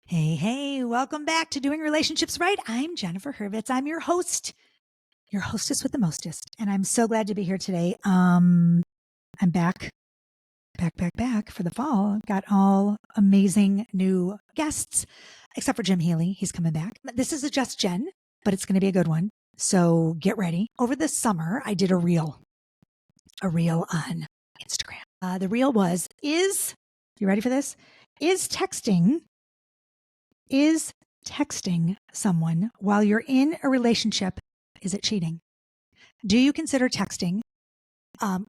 Hey, hey, welcome back to Doing Relationships Right. I'm Jennifer Hurvitz. I'm your host, your hostess with the mostest, and I'm so glad to be here today. I'm back for the fall. I've got all amazing new guests, except for Jim Healy. He's coming back. This is a Just Jen, but it's going to be a good one. So get ready. Over the summer, I did a reel on Instagram. The reel was, you ready for this? Is texting someone while you're in a relationship, is it cheating? Do you consider texting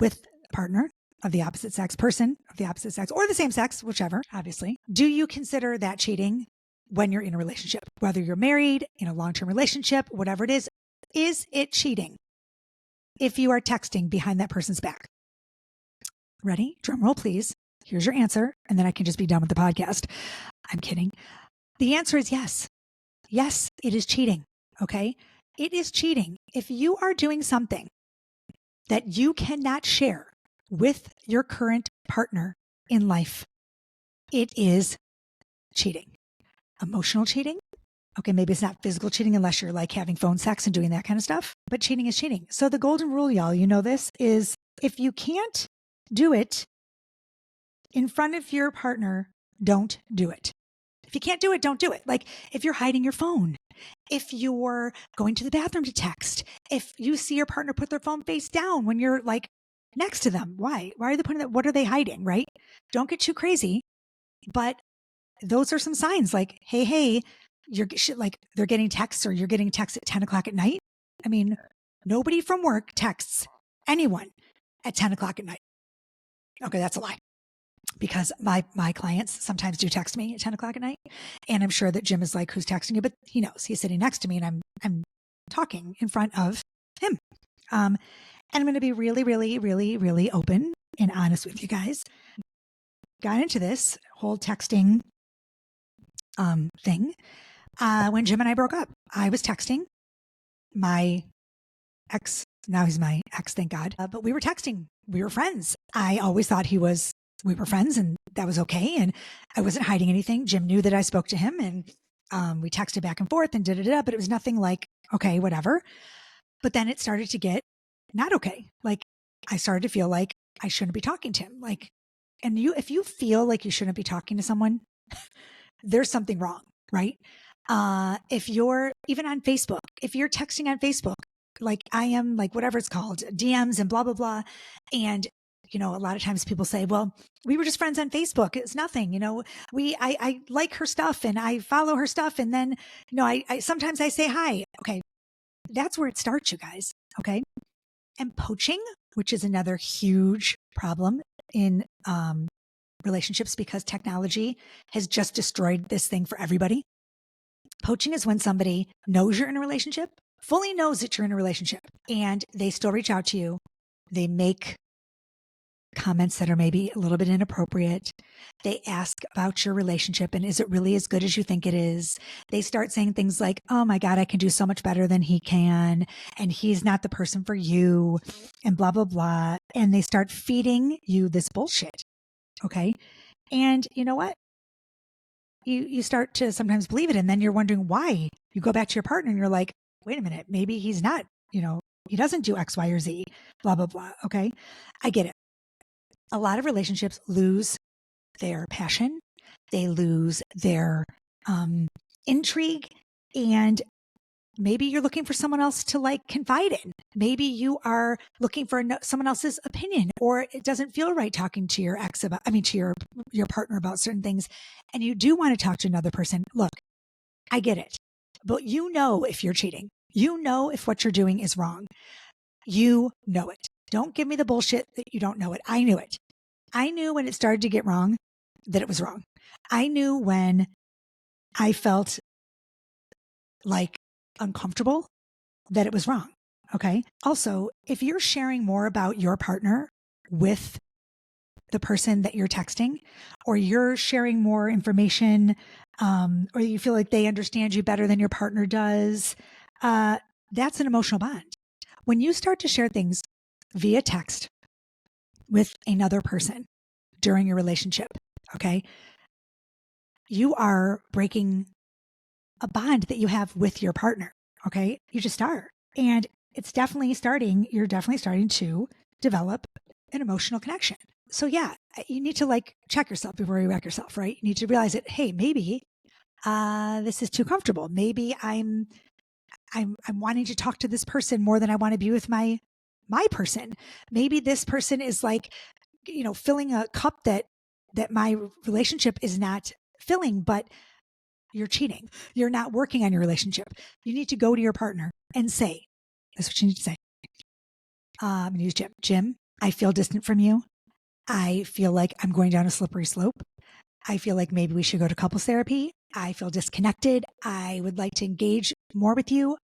with a partner of the opposite sex, person of the opposite sex, or the same sex, whichever, obviously? Do you consider that cheating when you're in a relationship? Whether you're married, in a long-term relationship, whatever it is it cheating if you are texting behind that person's back? Ready? Drum roll, please. Here's your answer, and then I can just be done with the podcast. I'm kidding. The answer is yes. Yes, it is cheating. Okay. It is cheating. If you are doing something that you cannot share with your current partner in life, it is cheating. Emotional cheating. Okay. Maybe it's not physical cheating unless you're like having phone sex and doing that kind of stuff, but cheating is cheating. So the golden rule, y'all, you know this, is if you can't do it in front of your partner, don't do it. If you can't do it, don't do it. Like if you're hiding your phone, if you're going to the bathroom to text, if you see your partner put their phone face down when you're like next to them, why are they putting that? What are they hiding? Right? Don't get too crazy. But those are some signs like, hey, you're like they're getting texts or you're getting texts at 10 o'clock at night. I mean, nobody from work texts anyone at 10 o'clock at night. Okay, that's a lie. Because my clients sometimes do text me at 10 o'clock at night. And I'm sure that Jim is like, who's texting you? But he knows he's sitting next to me and I'm talking in front of him. And I'm going to be really, really, really, really open and honest with you guys. Got into this whole texting thing when Jim and I broke up. I was texting my ex. Now he's my ex, thank God. But we were texting. We were friends. I always thought we were friends and that was okay. And I wasn't hiding anything. Jim knew that I spoke to him and we texted back and forth and but it was nothing like, okay, whatever. But then it started to get not okay. Like I started to feel like I shouldn't be talking to him. Like, and if you feel like you shouldn't be talking to someone, there's something wrong, right? If you're even on Facebook, if you're texting on Facebook, like I am, like whatever it's called, DMs and blah, blah, blah. And a lot of times people say, well, we were just friends on Facebook. It's nothing, I like her stuff and I follow her stuff. And then, I sometimes I say hi. Okay. That's where it starts, you guys. Okay. And poaching, which is another huge problem in, relationships because technology has just destroyed this thing for everybody. Poaching is when somebody knows you're in a relationship, fully knows that you're in a relationship, and they still reach out to you. They make comments that are maybe a little bit inappropriate. They ask about your relationship and is it really as good as you think it is? They start saying things like, oh my God, I can do so much better than he can. And he's not the person for you and blah, blah, blah. And they start feeding you this bullshit. Okay. And you know what? You start to sometimes believe it. And then you're wondering why. You go back to your partner and you're like, wait a minute, maybe he's not, he doesn't do X, Y, or Z, blah, blah, blah. Okay. I get it. A lot of relationships lose their passion. They lose their intrigue. And maybe you're looking for someone else to like confide in. Maybe you are looking for someone else's opinion, or it doesn't feel right talking to your ex to your partner about certain things. And you do want to talk to another person. Look, I get it, but if you're cheating, if what you're doing is wrong, it. Don't give me the bullshit that you don't know it. I knew it. I knew when it started to get wrong that it was wrong. I knew when I felt like uncomfortable that it was wrong. Okay. Also, if you're sharing more about your partner with the person that you're texting, or you're sharing more information, or you feel like they understand you better than your partner does, that's an emotional bond. When you start to share things via text with another person during your relationship, okay, you are breaking a bond that you have with your partner. Okay. You just are. And you're definitely starting to develop an emotional connection. So yeah, you need to like check yourself before you wreck yourself, right? You need to realize that, hey, maybe this is too comfortable. Maybe I'm wanting to talk to this person more than I want to be with my person. Maybe this person is like, filling a cup that my relationship is not filling, but you're cheating. You're not working on your relationship. You need to go to your partner and say, that's what you need to say. I'm going to use Jim. Jim, I feel distant from you. I feel like I'm going down a slippery slope. I feel like maybe we should go to couples therapy. I feel disconnected. I would like to engage more with you.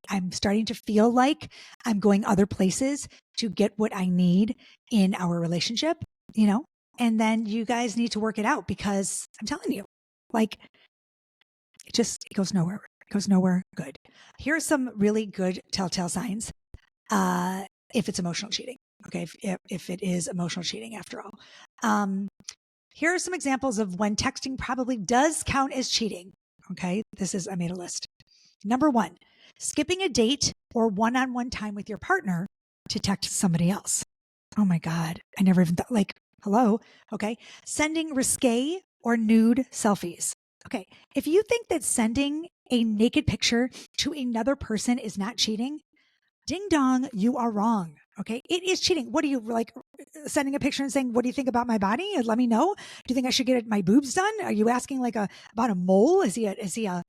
I'm starting to feel like I'm going other places to get what I need in our relationship, and then you guys need to work it out, because I'm telling you, like, it goes nowhere. It goes nowhere good. Here are some really good telltale signs if it's emotional cheating. Okay, if it is emotional cheating after all. Here are some examples of when texting probably does count as cheating. Okay, I made a list. Number 1, skipping a date or one-on-one time with your partner to text somebody else. Oh my God, I never even thought, like, hello. Okay, sending risque or nude selfies. Okay, if you think that sending a naked picture to another person is not cheating, ding dong, you are wrong. Okay, it is cheating. What are you, like, sending a picture and saying, what do you think about my body? Let me know. Do you think I should get my boobs done? Are you asking like about a mole? Is he a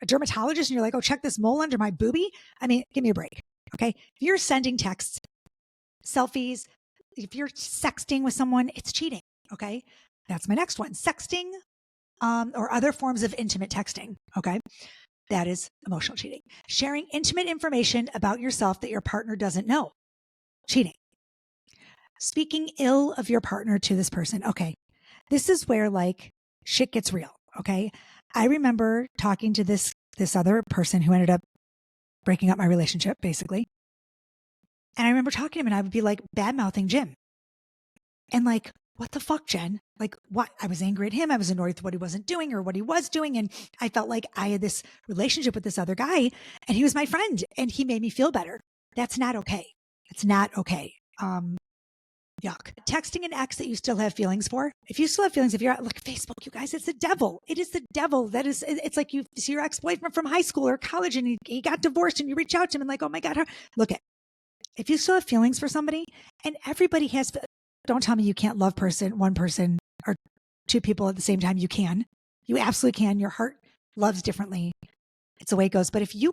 dermatologist and you're like, oh, check this mole under my boobie? I mean, give me a break. Okay, if you're sending texts, selfies, if you're sexting with someone, it's cheating. Okay, that's my next one. Sexting or other forms of intimate texting. Okay, that is emotional cheating. Sharing intimate information about yourself that your partner doesn't know. Cheating. Speaking ill of your partner to this person. Okay, this is where like shit gets real. Okay, I remember talking to this other person who ended up breaking up my relationship, basically. And I remember talking to him, and I would be like bad mouthing Jim. And like, what the fuck, Jen? Like, what? I was angry at him. I was annoyed with what he wasn't doing or what he was doing. And I felt like I had this relationship with this other guy, and he was my friend, and he made me feel better. That's not okay. It's not okay. Yuck. Texting an ex that you still have feelings for. If you still have feelings, if you're at like Facebook, you guys, it's the devil. It is the devil. It's like you see your ex-boyfriend from high school or college, and he got divorced, and you reach out to him and like, oh my God, look at, if you still have feelings for somebody, and everybody has, don't tell me you can't love one person or two people at the same time. You can. You absolutely can. Your heart loves differently. It's the way it goes. But if you're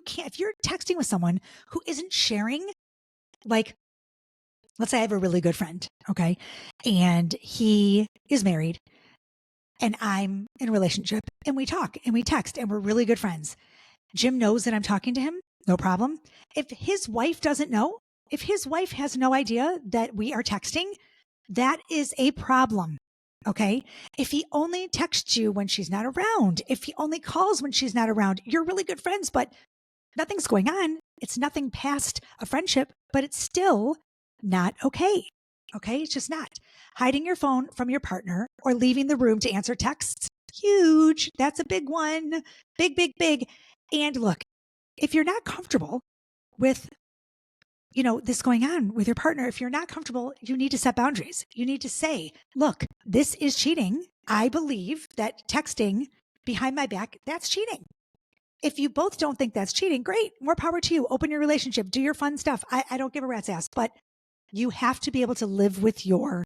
texting with someone who isn't sharing, like, let's say I have a really good friend, okay, and he is married and I'm in a relationship, and we talk and we text and we're really good friends. Jim knows that I'm talking to him, no problem. If his wife doesn't know, if his wife has no idea that we are texting, that is a problem. Okay. If he only texts you when she's not around, if he only calls when she's not around, you're really good friends, but nothing's going on. It's nothing past a friendship, but it's still not okay. Okay. It's just not. Hiding your phone from your partner or leaving the room to answer texts. Huge. That's a big one. Big, big, big. And look, if you're not comfortable with this going on with your partner, if you're not comfortable, you need to set boundaries. You need to say, look, this is cheating. I believe that texting behind my back, that's cheating. If you both don't think that's cheating, great. More power to you. Open your relationship. Do your fun stuff. I don't give a rat's ass, but you have to be able to live with your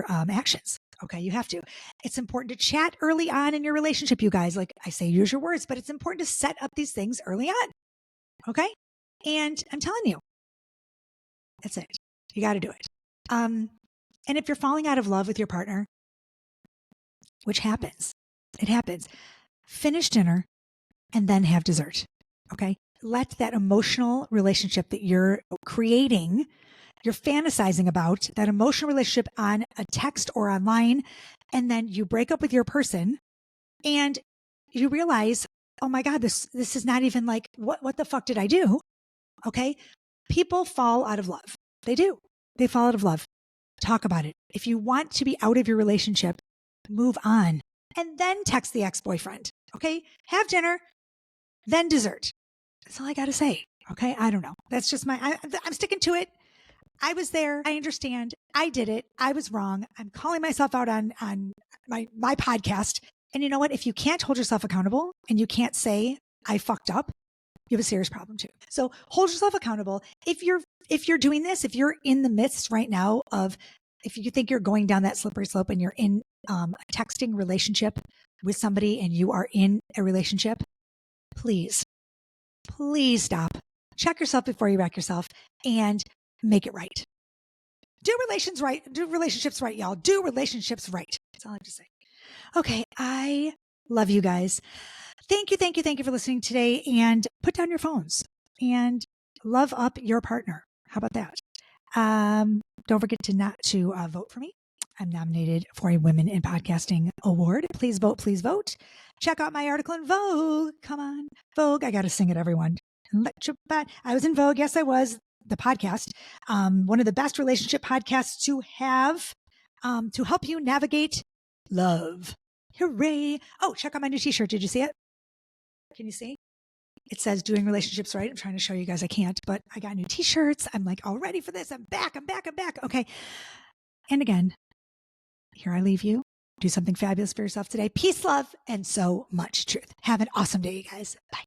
actions. Okay. You have to. It's important to chat early on in your relationship, you guys. Like I say, use your words, but it's important to set up these things early on. Okay. And I'm telling you, that's it. You got to do it. And if you're falling out of love with your partner, which happens, it happens, finish dinner and then have dessert. Okay. Let that emotional relationship that you're creating, you're fantasizing about, that emotional relationship on a text or online, and then you break up with your person and you realize, oh my God, this is not even like, what the fuck did I do? Okay. People fall out of love. They do. They fall out of love. Talk about it. If you want to be out of your relationship, move on. and then text the ex-boyfriend. Okay. Have dinner, then dessert. That's all I got to say. Okay. I don't know. That's just I'm sticking to it. I was there. I understand. I did it. I was wrong. I'm calling myself out on my podcast. And you know what? If you can't hold yourself accountable and you can't say I fucked up, you have a serious problem too. So hold yourself accountable. If you're doing this, if you're in the midst right now of, if you think you're going down that slippery slope and you're in a texting relationship with somebody and you are in a relationship, please stop. Check yourself before you wreck yourself and make it right. Do relationships right, y'all. Do relationships right. That's all I have to say. Okay. I love you guys. Thank you for listening today, and put down your phones and love up your partner. How about that? Don't forget to vote for me. I'm nominated for a Women in Podcasting Award. Please vote, please vote. Check out my article in Vogue. Come on, Vogue. I got to sing it, everyone. I was in Vogue. Yes, I was. The podcast, one of the best relationship podcasts to have, to help you navigate love. Hooray. Oh, check out my new t-shirt. Did you see it? Can you see? It says doing relationships right. I'm trying to show you guys. I can't, but I got new t-shirts. I'm like, all ready for this. I'm back. Okay. And again, here I leave you. Do something fabulous for yourself today. Peace, love, and so much truth. Have an awesome day, you guys. Bye.